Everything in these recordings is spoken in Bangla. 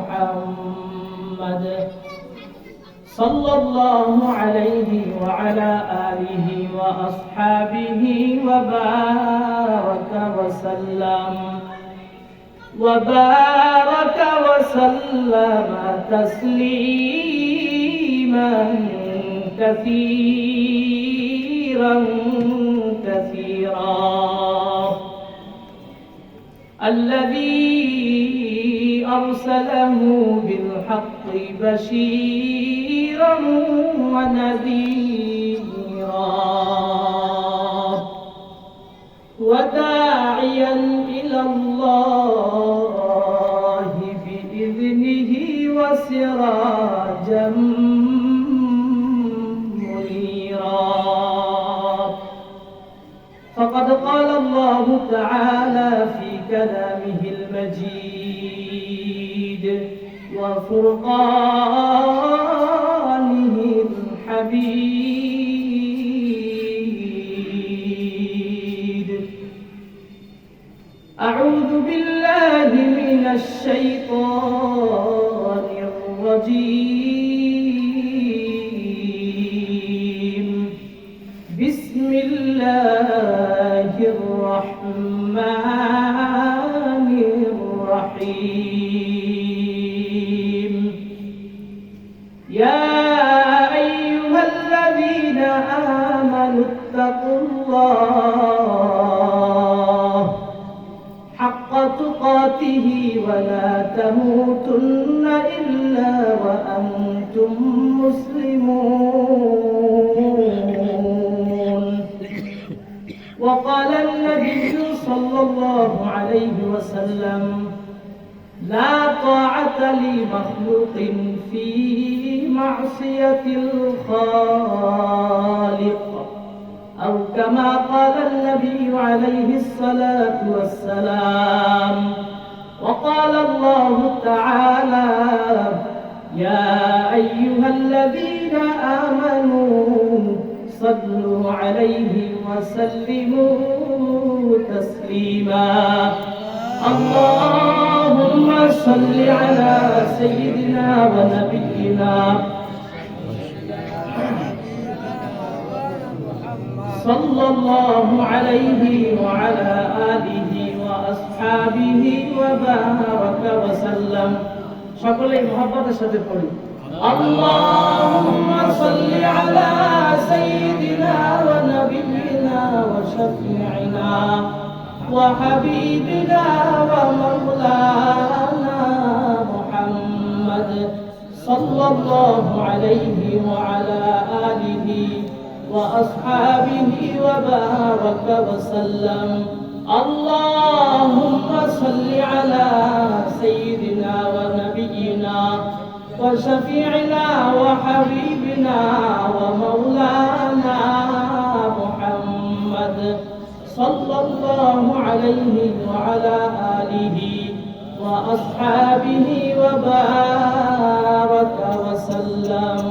محمد صلى الله عليه وعلى آله وأصحابه وبارك وسلم تسليما كثيرا الذي أرسله بالحق بشيرا ونذيرا وداعيا إلى الله بإذنه وسراجا منيرا. فقد قال الله تعالى في كلامه المجيد وفرقانه الحميد: أعوذ بالله من الشيطان الرجيم. بسم الله الرحمن الرحيم. يا أيها الذين آمنوا اتقوا الله حق تقاته ولا تموتن إلا وأنتم مسلمون. وقال النبي صلى الله عليه وسلم: لا طاعة لمخلوق في معصية الخالق، أو كما قال النبي عليه الصلاة والسلام. وقال الله تعالى: يا أيها الذين آمنوا صلوا عليه وسلموا تسليما. اللهم صل على سيدنا ونبينا صلى الله عليه وعلى آله وأصحابه وبارك وسلم. সকলেই মুহাব্বতের সাথে পড়ি: اللهم صل على سيدنا ونبينا وشفيعنا وحبيبنا ومولانا محمد صلى الله عليه وعلى آله وأصحابه وبارك وسلم. اللهم صل على سيدنا ونبينا وشفيعنا وحبيبنا ومولانا محمد صلى الله عليه وعلى آله وأصحابه وبارك وسلم.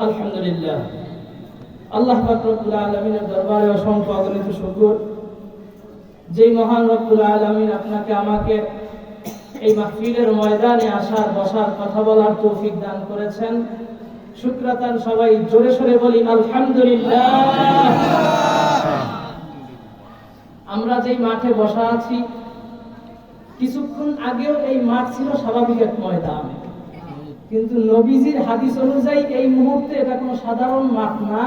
الحمد لله. আল্লাহ পাক রব্বুল আলামিনের দরবারে অসংখ্য অগণিত শুকর, যে মহান রব্বুল আলামিন আপনাকে আমাকে এই মাহফিলের ময়দানে আসার বসার কথা বলার তৌফিক দান করেছেন। শুকরাতান সবাই জোরে সোরে বলি আলহামদুলিল্লাহ। আমরা যেই মাঠে বসা আছি, কিছুক্ষণ আগেও এই মাঠ ছিল স্বাভাবিক এক ময়দান, কিন্তু নবীজির হাদিস অনুযায়ী এই মুহূর্তে এটা কোনো সাধারণ মাঠ না।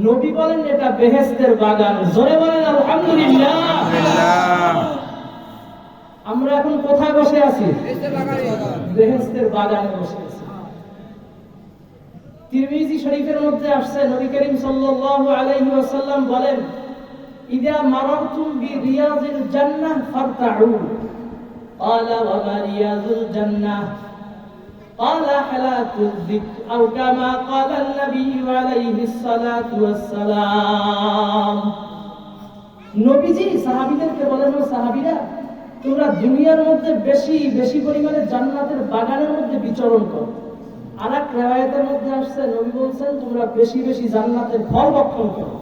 নবী বলেন এটা বেহেশতের বাগান। জোরে বলেন আলহামদুলিল্লাহ। আমরা এখন কোথায় বসে আছি? বেহেশতের বাগানে বসে আছি। তিরমিজি শরীফের মধ্যে আসছে, নবী করিম সাল্লাল্লাহু আলাইহি ওয়াসাল্লাম বলেন: ইযা মারারতুম বিরিয়াজিল জান্নাহ ফারতাউ। ক্বালা ওয়া মা রিয়াজুল জান্নাহ? قال حلاة الذكر أو كما قال النبي عليه الصلاة والسلام. নবীজি সাহাবীদেরকে বলেন: ও সাহাবীরা, তোমরা দুনিয়ার মধ্যে বেশি বেশি পরিমাণে জান্নাতের বাগানের মধ্যে বিচরণ করো। আরেক রিওয়ায়াতের মধ্যে আসছে, নবী বলেন তোমরা বেশি বেশি জান্নাতের ফল ভক্ষণ করো।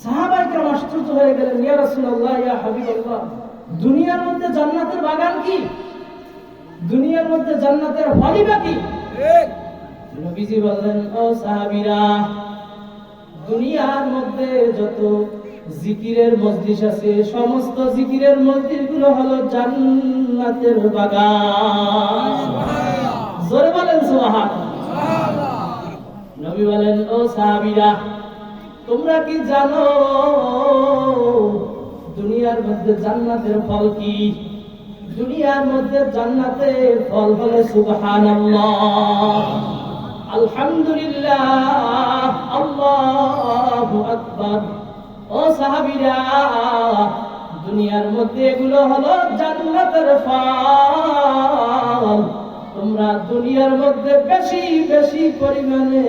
সাহাবায়ে কেরাম আশ্চর্য হয়ে গেলেন, ইয়া রাসূলুল্লাহ, ইয়া হাবিবাল্লাহ, দুনিয়ার মধ্যে জান্নাতের বাগান কি? দুনিয়ার মধ্যে জান্নাতের ফলই বা কি? নবীজি বললেন, ও সাহাবীরা, দুনিয়ার মধ্যে যত জিকিরের মজলিস আছে, সমস্ত জিকিরের মজলিস গুলো হলো জান্নাতের বাগান। জোরে বলেন সুবহানাল্লাহ। নবী বলেন, ও সাহাবীরা, তোমরা কি জানো দুনিয়ার মধ্যে জান্নাতের ফল কি? দুনিয়ার মধ্যে জান্নাতের ফল হলো সুবহানাল্লাহ, আলহামদুলিল্লাহ, আল্লাহু আকবার। ও সাহাবীরা, দুনিয়ার মধ্যে এগুলো হলো জান্নাতের ফল। তোমরা দুনিয়ার মধ্যে বেশি বেশি পরিমাণে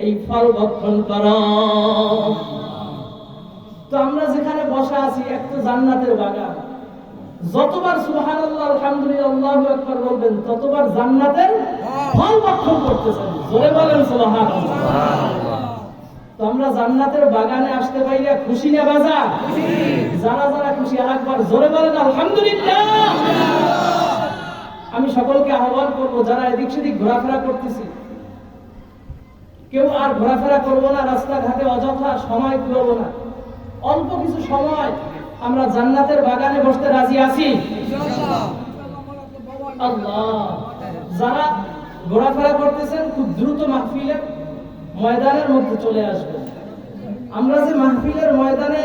এই ফল ভক্ষণ করো। তো আমরা যেখানে বসা আছি একটা জান্নাতের বাগান। যতবার সুবহানাল্লাহ, আলহামদুলিল্লাহ, আল্লাহু আকবার বলবেন ততবার জান্নাতের ফল ভক্ষণ করতেছেন। জোরে বলেন সুবহানাল্লাহ। তো আমরা জান্নাতের বাগানে আসতে পাইলে খুশি না বাজা? যারা যারা খুশি আরেকবার জোরে বলেন আলহামদুলিল্লাহ। আমি সকলকে আহ্বান করবো, যারা এদিক সেদিক ঘোরাফেরা করতেছি, কেউ আর ঘোরাফেরা করবো না, রাস্তাঘাটে অযথা সময় কুলাবো না। অল্প কিছু সময় আমরা জান্নাতের বাগানে বসতে রাজি আছি আল্লাহ। যারা ঘোরাফেরা করতেছেন খুব দ্রুত মাহফিলের ময়দানের মধ্যে চলে আসবেন। আমরা যে মাহফিলের ময়দানে,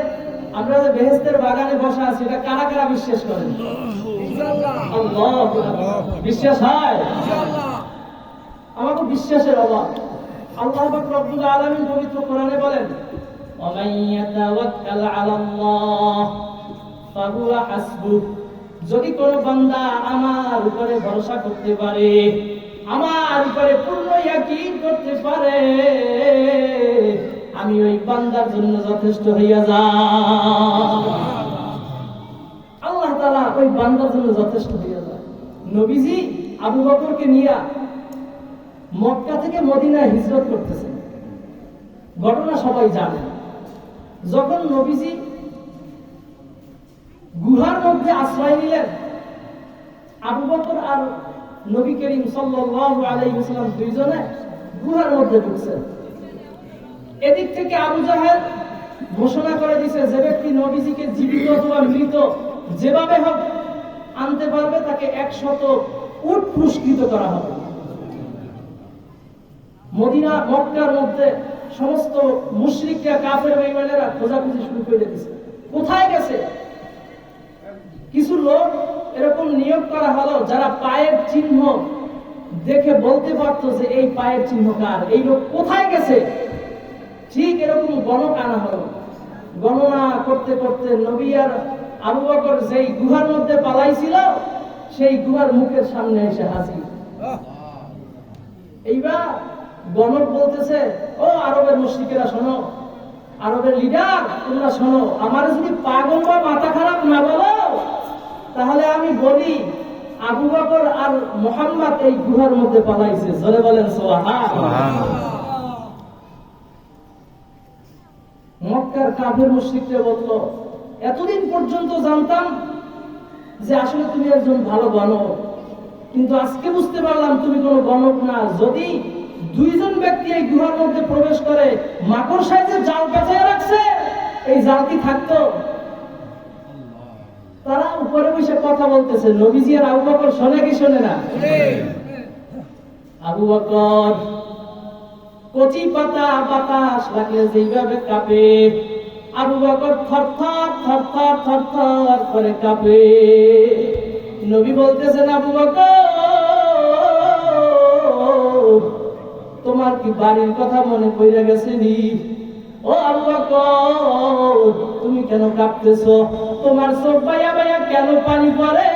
আমরা যে বেহেশতের বাগানে বসা আছি, এটা কারা কারা বিশ্বাস করেন? আল্লাহ, বিশ্বাস হয়? আমাকে বিশ্বাসের অভাব। আল্লাহ পাক রব্বুল আলামিন পবিত্র কোরআনে বলেন, ওয়ামান ইয়াতাওয়াক্কাল আলাল্লাহ ফাহুয়া হাসবুহ। যদি কোন বান্দা আমার উপরে ভরসা করতে পারে, আমার উপরে পূর্ণ ইয়াকিন করতে পারে, আমি ওই বান্দার জন্য যথেষ্ট হইয়া যাই। আল্লাহ তাআলা ওই বান্দার জন্য যথেষ্ট হইয়া যায়। নবীজি আবু বকরকে নিয়ে মক্কা থেকে মদিনায় হিজরত করতেছেন, ঘটনা সবাই জানেন। যখন নবীজি গুহার মধ্যে আশ্রয় নিলেন, আবু বকর আর নবী করিম সাল্লাল্লাহু আলাইহি ওয়াসাল্লাম দুইজনে গুহার মধ্যে ঢুকছেন। এদিক থেকে আবু জাহেল ঘোষণা করে দিয়েছে, যে ব্যক্তি নবীজিকে জীবিত অথবা মৃত যেভাবে হোক আনতে পারবে তাকে 100 উট পুরস্কৃত করা হবে। মদিনা মক্কার মধ্যে সমস্ত মুশরিকরা, কাফের বেঈমানেরা খোঁজাখুঁজি শুরু করে দিয়েছে, কোথায় গেছে। কিছু লোক এরকম নিয়োগ করা হলো যারা পায়ের চিহ্ন দেখে বলতে পারতো যে এই পায়ের চিহ্ন কার, এই লোক কোথায় গেছে। ঠিক এরকম গণক আনা হলো। গণনা করতে করতে নবী আর আবু বকর যেই গুহার মধ্যে পালাইছিল, সেই গুহার মুখের সামনে এসে হাজির। এইবার গণক বলতেছে, ও আরবের মুশরিকেরা শোনো, আরবের লিডার তোমরা শোনো, আমার যদি পাগল বা মাথা খারাপ না বলো, তাহলে আমি বলি আবু বকর আর মুহাম্মদ এই গুহার মধ্যে পালাইছে। জোরে বলেন সুবহানাল্লাহ। মক্কার কাফের মুশরিকরা বলল, এতদিন পর্যন্ত জানতাম যে আসলে তুমি একজন ভালো গণক, কিন্তু আজকে বুঝতে পারলাম তুমি কোনো গণক না। যদি দুইজন ব্যক্তি এই গুহার মধ্যে প্রবেশ করে মাকড় সাইজে জাল পেঁচায় রাখছে, এই জাল কি থাকতো? তারা উপরে বসে কথা বলতেছে, নবীজি আর আবু বকর শোনে কি শোনে না? আবু বকর কচি পাতা বাতাস লাগলে যেভাবে কাঁপে, আবু বকর থরথর থরথর থরথর করে কাঁপে। নবী বলতেছেন, আবু বকর তোমার কি বাড়ির কথা মনে পড়ে গেছে নি? ও আবু বকর তুমি কেন কাঁপতেছো? তোমার চোখ বাইয়া বাইয়া কেন পানি পড়ে?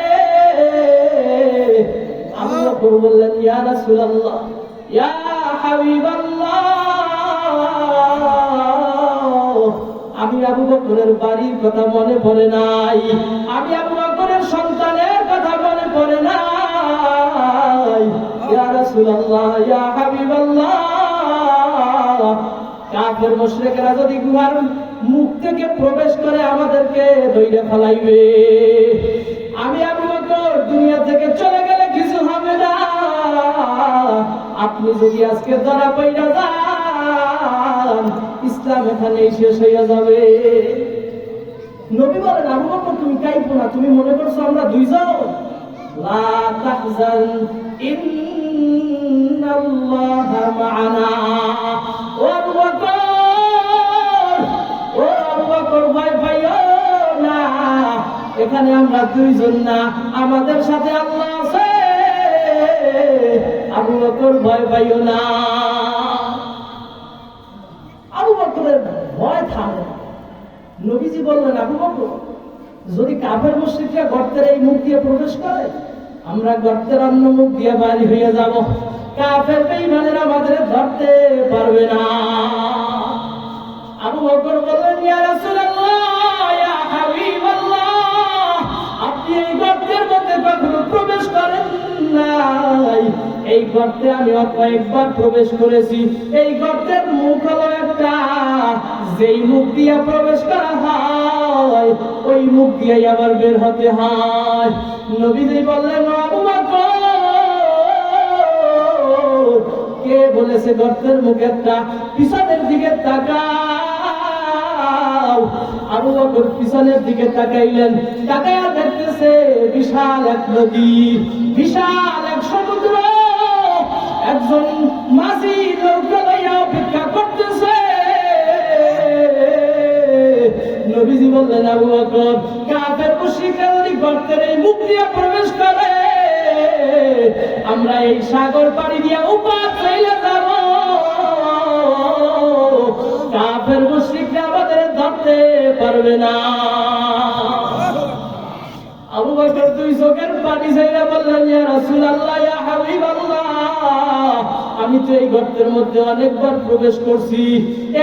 আবু বকর বললেন, ইয়া রাসূলুল্লাহ, ইয়া হাবিবাল্লাহ, আমি আবু বকরের বাড়ির কথা মনে পড়ে নাই, আমি আবু বকরের সন্তানের কথা মনে পড়ে নাই। ইয়া রাসূলুল্লাহ, ইয়া হাবিবাল্লাহ, কাফের মুশরিকরা যদি গুহার মুখ থেকে প্রবেশ করে আমাদেরকে ধইরে ফেলাইবে। আমি আবু বকর দুনিয়া থেকে চলে গেলে কিছু হবে না, আপনি যদি আজকে ধরা পড়া যান ইসলাম এখানেই শেষ হয়ে যাবে। নবী বলেন, আবু বকর তুমি কাইপো না, তুমি মনে করছো আমরা দুইজন? লা তাহজান ইন্নাল্লাহা মা'ানা। ও আবু বকর ভয় পাইও না, এখানে আমরা দুইজন না, আমাদের সাথে আল্লাহ আছে। আবু বকর ভয় পাইও না। আবু বকরের ভয় থামে। নবীজি বললেন, আবু বকর যদি কাফের মুশরিকরা গর্তের এই মুখ দিয়ে প্রবেশ করে, আমরা গর্তের অন্য মুখ দিয়ে বাড়ি হয়ে যাব, কাফের বেঈমানেরা আমাদের ধরতে পারবে না। আবু বকর বললেন, ইয়া রাসূলুল্লাহ, ইয়া হাবিবাল্লাহ, আপনি এই গর্তের মধ্যে কখনো প্রবেশ করেন নাই। এই গর্তে আমি কয়েকবার প্রবেশ করেছি। এই গর্তের মুখ হলো একটা, যেই মুখ দিয়ে প্রবেশ করা হয় ওই মুখ দিয়ে আবার বের হতে হয়। নবীজি বললেন, আবু বকর কে বলেছে গর্তের মুখ একটা? পিছনের দিকে তাকাও। আবু বকর পিছনের দিকে তাকাইলেন, তাকায়া দেখতেছে বিশাল এক নদী, বিশাল এক সমুদ্র। একজন মাঝি নৌকা লইয়া অপেক্ষা করতেছে। নবীজি বললেন, আবু বকর কাফের মুশরিকরা যদি গর্তের এই মুখ দিয়ে প্রবেশ করে, আমরা এই সাগর পাড়ি দিয়ে উপার চলে যাব, কাফের মুশরিকরা আমাদের ধরতে পারবে না। আবু বকর দুই চোখের পানি ছেড়ে বললেন, ইয়া রাসূলুল্লাহ, ইয়া হাবিবাল্লাহ, আমি তো এই গর্তের মধ্যে অনেকবার প্রবেশ করছি,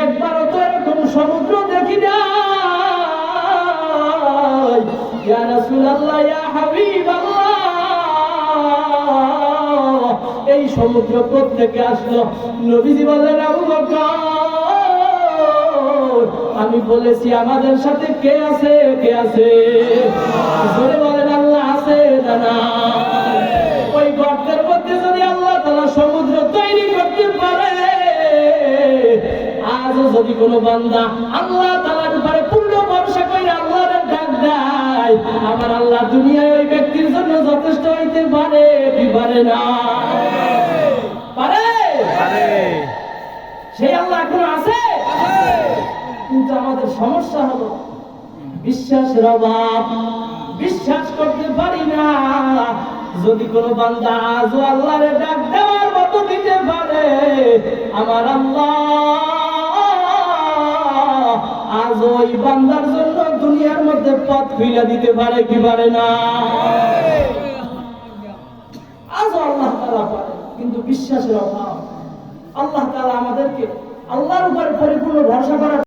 একবারও তো এরকম সমুদ্র দেখি নাই। ইয়া রাসূলুল্লাহ, ইয়া হাবিবাল্লাহ, এই সমুদ্র কোত্থেকে আসলো? নবীজি বললেন, আবু বকর আমি বলেছি আমাদের সাথে কে আছে? কে আছে? জোরে বলেন, আল্লাহ আছে না? ওই গর্তের মধ্যে যদি আল্লাহ তাআলা সমুদ্র তৈরি করতে পারে, আজও যদি কোনো বান্দা আল্লাহ তাআলার উপরে পূর্ণ ভরসা করে আল্লাহর ডাক দেয়, আমার আল্লাহ দুনিয়ায় ওই ব্যক্তির জন্য যথেষ্ট হইতে পারে কি পারে না? পারে। সেই আল্লাহ এখনো আছে। কিন্তু আমাদের সমস্যা হলো বিশ্বাসের অভাব, বিশ্বাস করতে পারি না। যদি কোনো বান্দা আজও আল্লাহর ডাক দেওয়ার মতো দিতে পারে, আমার আল্লাহ আজ ওই বান্দার জন্য দুনিয়ার মধ্যে পথ খুলে দিতে পারে কি পারে না? আজও আল্লাহ তাআলা পারে, কিন্তু বিশ্বাসের অভাব। আল্লাহ তাআলা আমাদেরকে আল্লাহর উপর পরিপূর্ণ ভরসা করার